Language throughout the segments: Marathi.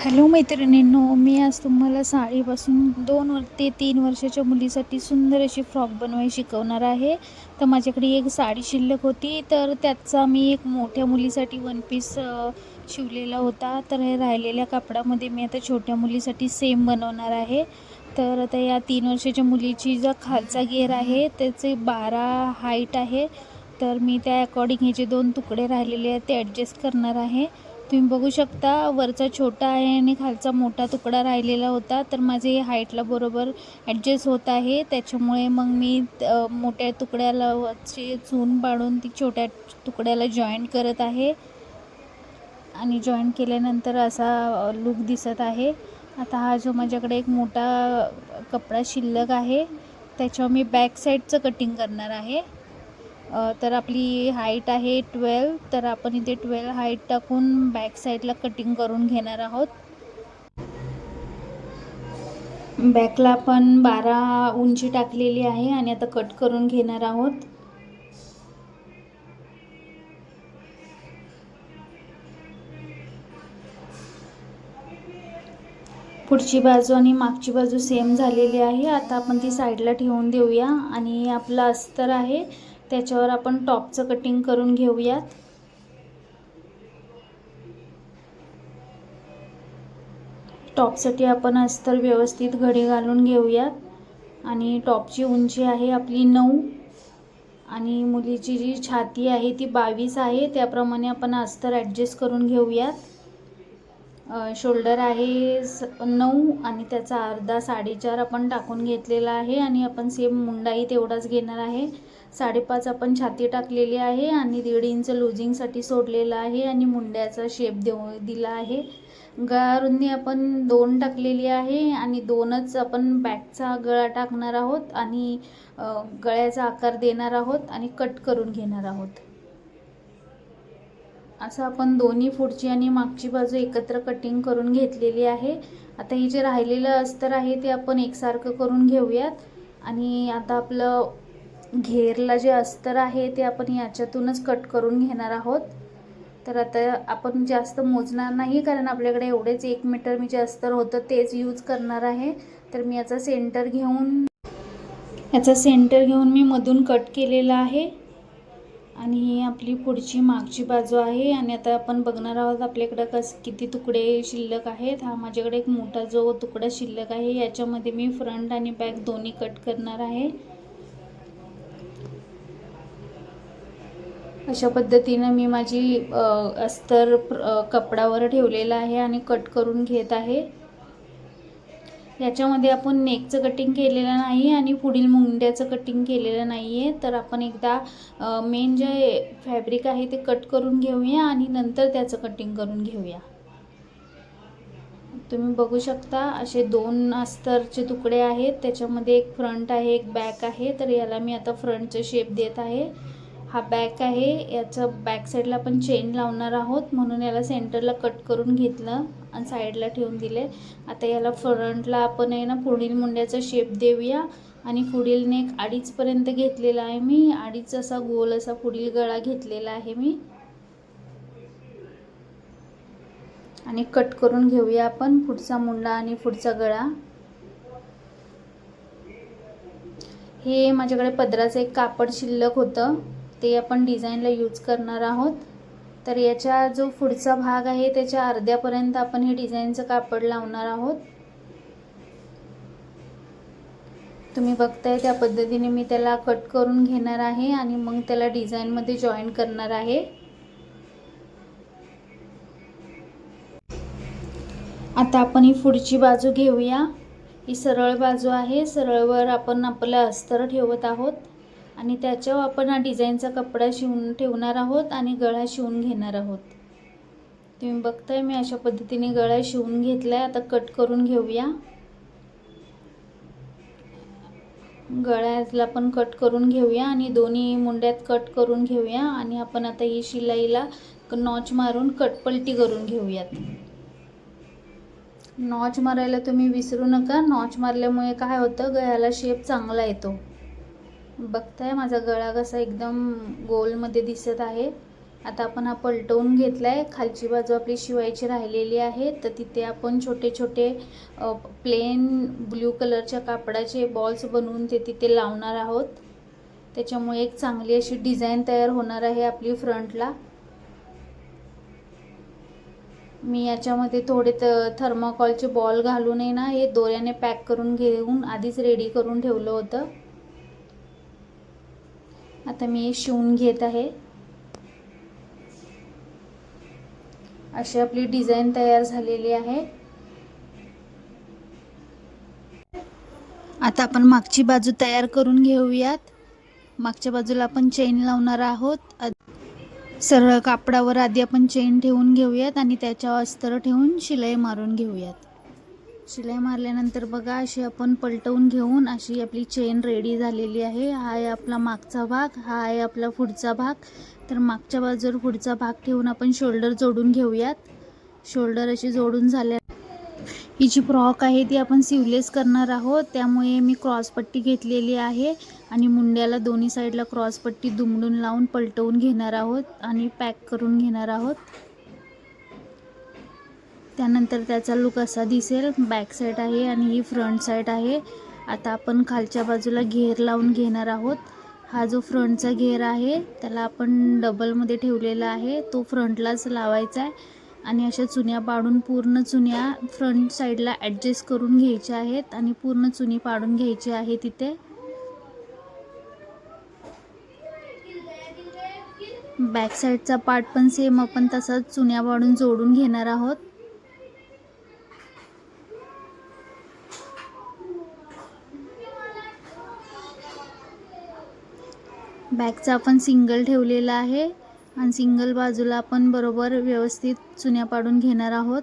हॅलो मैत्रिणींनो, मी आज तुम्हाला साडीपासून 2 ते 3 वर्षाच्या मुलीसाठी सुंदर अशी फ्रॉक बनवायला शिकवणार आहे. तर माझ्याकडे एक साडी शिल्लक होती, तर त्याचा मी एक मोठ्या मुलीसाठी वन पीस शिवलेला होता. तर हे राहिलेल्या कापडामध्ये मी आता छोट्या मुलीसाठी सेम बनवणार आहे. तर आता या 3 वर्षाच्या मुलीची जो खालचा घेर आहे त्याचे 12 हाईट आहे. तर मी त्या अकॉर्डिंग हे जे 2 तुकडे राहिलेले आहेत ते ॲडजस्ट करणार आहे. तुम्ही बघू शकता वरचा छोटा आहे आणि खालचा मोठा तुकडा राहिलेला होता. तर माझे हाईटला बरोबर ॲडजस्ट होत आहे. त्याच्यामुळे मग मी मोठ्या तुकड्याला वरची चून पाडून ती छोट्या तुकड्याला जॉईंट करत आहे आणि जॉईंट केल्यानंतर असा लूक दिसत आहे. आता हा जो माझ्याकडे एक मोठा कपडा शिल्लक आहे त्याच्यावर मी बॅक साईडचं कटिंग करणार आहे. तर आपली हाईट आहे 12, तर आपण इथे 12 हाईट टाकून बॅक साईडला कटिंग करून घेणार आहोत. बॅकला आपण 12 उंची टाकलेली आहे आणि आता कट करून घेणार आहोत. पुढची बाजू आणि मागची बाजू सेम झालेली आहे. आता आपण ती साईडला ठेवून देऊया आणि आपलं अस्तर आहे त्याच्यावर आपण टॉपचं कटिंग करून घेऊयात. टॉपसाठी आपण अस्तर व्यवस्थित घडी घालून घेऊयात आणि टॉपची उंची आहे आपली 9 आणि मुलीची जी छाती आहे ती 22 आहे. त्याप्रमाणे आपण अस्तर ॲडजस्ट करून घेऊयात. शोल्डर आहे 9 आणि त्याचा अर्धा 4.5 आपण टाकून घेतलेला आहे आणि आपण सेम मुंडाही तेवढाच घेणार आहे. 5.5 आपण छाती टाकलेली आहे आणि 1.5 इंच लुझिंगसाठी सोडलेला आहे आणि मुंड्याचा शेप दिला आहे. गळा रुंदी आपण 2 टाकलेली आहे आणि 2च आपण बॅकचा गळा टाकणार आहोत आणि गळ्याचा आकार देणार आहोत आणि कट करून घेणार आहोत. असं आपण दोन्ही पुढची आणि मागची बाजू एकत्र कटिंग करून घेतलेली आहे. आता हे जे राहिलेलं अस्तर आहे ते आपण एकसारखं करून घेऊयात आणि आता आपलं घेरला जे अस्तर आहे ते आपण याच्यातूनच कट करून घेणार आहोत. तर आता आपण जास्त मोजणार नाही कारण आपल्याकडे एवढेच 1 मीटर मी जे अस्तर होतं तेच यूज करणार आहे. तर मी याचा सेंटर घेऊन मी मधून कट केलेला आहे आणि ही आपली पुढची मागची बाजू आहे. आणि आता आपण बघणार आहोत आपल्याकडं किती तुकडे शिल्लक आहेत. हा माझ्याकडे एक मोठा जो तुकडा शिल्लक आहे याच्यामध्ये मी फ्रंट आणि बॅक दोन्ही कट करणार आहे. अशा पद्धतीनं मी माझी अस्तर कपडावर ठेवलेला आहे आणि कट करून घेत आहे. याच्यामध्ये आपण नेकचं कटिंग केलेलं नाही आणि पुढील मुंड्याचं कटिंग केलेलं नाही आहे. तर आपण एकदा मेन जे फॅब्रिक आहे ते कट करून घेऊया आणि नंतर त्याचं कटिंग करून घेऊया. तुम्ही बघू शकता असे 2 अस्तरचे तुकडे आहेत. त्याच्यामध्ये एक फ्रंट आहे एक बॅक आहे. तर याला मी आता फ्रंटचं शेप देत आहे. हा बॅक आहे, याचं बॅक साईडला आपण चेन लावणार आहोत म्हणून याला सेंटरला कट करून घेतलं आणि साईडला ठेवून दिले. आता याला फ्रंटला आपण आहे ना पुढील मुंड्याचा शेप देऊया आणि पुढील नेक 2.5 पर्यंत घेतलेला आहे मी. 2.5 असा गोल असा पुढील गळा घेतलेला आहे मी आणि कट करून घेऊया आपण पुढचा मुंडा आणि पुढचा गळा. हे माझ्याकडे पदराचं एक कापड शिल्लक होतं ते आपण डिझाईनला यूज करणार आहोत. तर याचा जो पुढचा भाग आहे त्याच्या अर्ध्यापर्यंत आपण हे डिझाईनचं कापड लावणार आहोत. तुम्ही बघताय त्या पद्धतीने मी त्याला कट करून घेणार आहे आणि मग त्याला डिझाईनमध्ये जॉईन करणार आहे. आता आपण ही पुढची बाजू घेऊया. ही सरळ बाजू आहे. सरळवर आपण आपलं अस्तर ठेवत आहोत आणि त्याच्यावर आपण हा डिझाईनचा कपडा शिवून ठेवणार आहोत आणि गळा शिवून घेणार आहोत. तुम्ही बघताय मी अशा पद्धतीने गळा शिवून घेतलाय. आता कट करून घेऊया. गळ्याला पण कट करून घेऊया आणि दोन्ही मुंड्यात कट करून घेऊया आणि आपण आता ही शिलाईला नॉच मारून कटपलटी करून घेऊयात. नॉच मारायला तुम्ही विसरू नका. नॉच मारल्यामुळे काय होतं गळ्याला शेप चांगला येतो. बघताय माझा गळा कसा एकदम गोलमध्ये दिसत आहे. आता आपण हा पलटवून घेतला आहे. खालची बाजू आपली शिवायची राहिलेली आहे, तर तिथे आपण छोटे छोटे प्लेन ब्ल्यू कलरच्या कापडाचे बॉल्स बनवून ते तिथे लावणार आहोत. त्याच्यामुळे एक चांगली अशी डिझाईन तयार होणार आहे आपली फ्रंटला. मी याच्यामध्ये थोडे थर्माकॉलचे बॉल घालून ना हे दोऱ्याने पॅक करून घेऊन आधीच रेडी करून ठेवलं होतं. आता मी शिवून घेत आहे. अशी आपली डिझाईन तयार झालेली आहे. आता आपण मागची बाजू तयार करून घेऊयात. मागच्या बाजूला आपण चेन लावणार आहोत. सरळ कापडावर आधी आपण चेन ठेवून घेऊयात आणि त्याच्यावर अस्तर ठेवून शिलाई मारून घेऊयात. शिलाई मारल्यानंतर बघा अशी आपण पलटवून घेऊन अशी आपली चेन रेडी झालेली आहे. हा आहे आपला मागचा भाग, हा आहे आपला पुढचा भाग. तर मागच्या बाजूवर पुढचा भाग ठेवून आपण शोल्डर जोडून घेऊयात. शोल्डर अशी जोडून झाल्या. ही जी फ्रॉक आहे ती आपण सिवलेस करणार आहोत, त्यामुळे मी क्रॉसपट्टी घेतलेली आहे आणि मुंड्याला दोन्ही साईडला क्रॉसपट्टी दुमडून लावून पलटवून घेणार आहोत आणि पॅक करून घेणार आहोत. त्यानंतर त्याचा लुक असा दिसेल. बॅक साईड आहे आणि ही फ्रंट साईड आहे. आता आपण खालच्या बाजूला घेर लावून घेणार आहोत. हा जो फ्रंटचा घेर आहे त्याला आपण डबलमध्ये ठेवलेला आहे, तो फ्रंटलाच लावायचा आहे आणि अशा चुन्या पाडून पूर्ण चुन्या फ्रंट साईडला ॲडजस्ट करून घ्यायच्या आहेत आणि पूर्ण चुनी पाडून घ्यायची आहे तिथे. बॅक साईडचा पार्ट पण सेम आपण तसाच चुन्या पाडून जोडून घेणार आहोत. बॅकचा आपण सिंगल ठेवलेला आहे आणि सिंगल बाजूला आपण बरोबर व्यवस्थित चुन्या पाडून घेणार आहोत.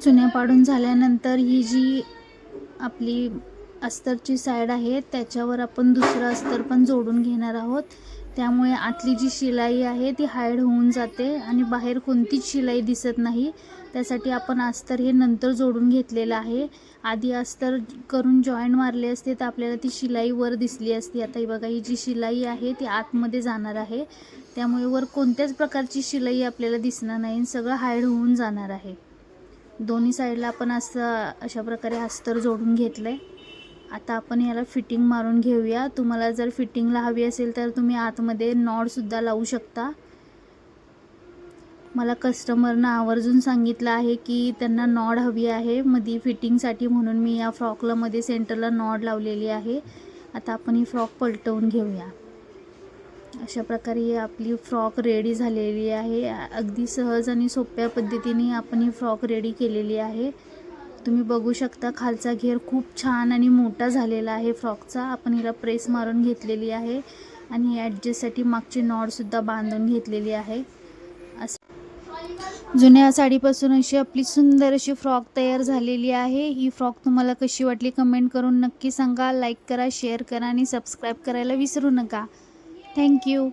चुन्या पाडून झाल्यानंतर ही जी आपली अस्तरची साईड आहे त्याच्यावर आपण दुसरं अस्तर पण जोडून घेणार आहोत. त्यामुळे आतली जी शिलाई आहे ती हाईड होऊन जाते आणि बाहेर कोणतीच शिलाई दिसत नाही. त्यासाठी आपण अस्तर हे नंतर जोडून घेतलेलं आहे. आधी अस्तर करून जॉईंट मारले असते तर आपल्याला ती शिलाई वर दिसली असती. आता ही बघा, ही जी शिलाई आहे ती आतमध्ये जाणार आहे, त्यामुळे वर कोणत्याच प्रकारची शिलाई आपल्याला दिसणार नाही, सगळं हाईड होऊन जाणार आहे. दोन्ही साईडला आपण अशा प्रकारे अस्तर जोडून घेतलं आहे. आता आपण याला फिटिंग मारून घेऊया. तुम्हाला जर फिटिंगला हवी असेल तर तुम्ही आतमध्ये नॉडसुद्धा लावू शकता. मला कस्टमरनं आवर्जून सांगितलं आहे की त्यांना नॉड हवी आहे मध्ये फिटिंगसाठी, म्हणून मी या फ्रॉकला मध्ये सेंटरला नॉड लावलेली आहे. आता आपण ही फ्रॉक पलटवून घेऊया. अशा प्रकारे आपली फ्रॉक रेडी झालेली आहे. अगदी सहज आणि सोप्या पद्धतीने आपण ही फ्रॉक रेडी केलेली आहे. तुम्ही बघू शकता खालचा घेर खूप छान आणि मोठा झालेला आहे फ्रॉकचा. आपण हिला प्रेस मारून घेतलेली आहे आणि ॲडजस्टसाठी मागची नॉडसुद्धा बांधून घेतलेली आहे. जुन्या साडीपासून अशी आपली सुंदर अशी फ्रॉक तयार झालेली आहे. ही फ्रॉक तुम्हाला कशी वाटली कमेंट करून नक्की सांगा. लाईक करा, शेअर करा आणि सबस्क्राईब करायला विसरू नका. थँक्यू.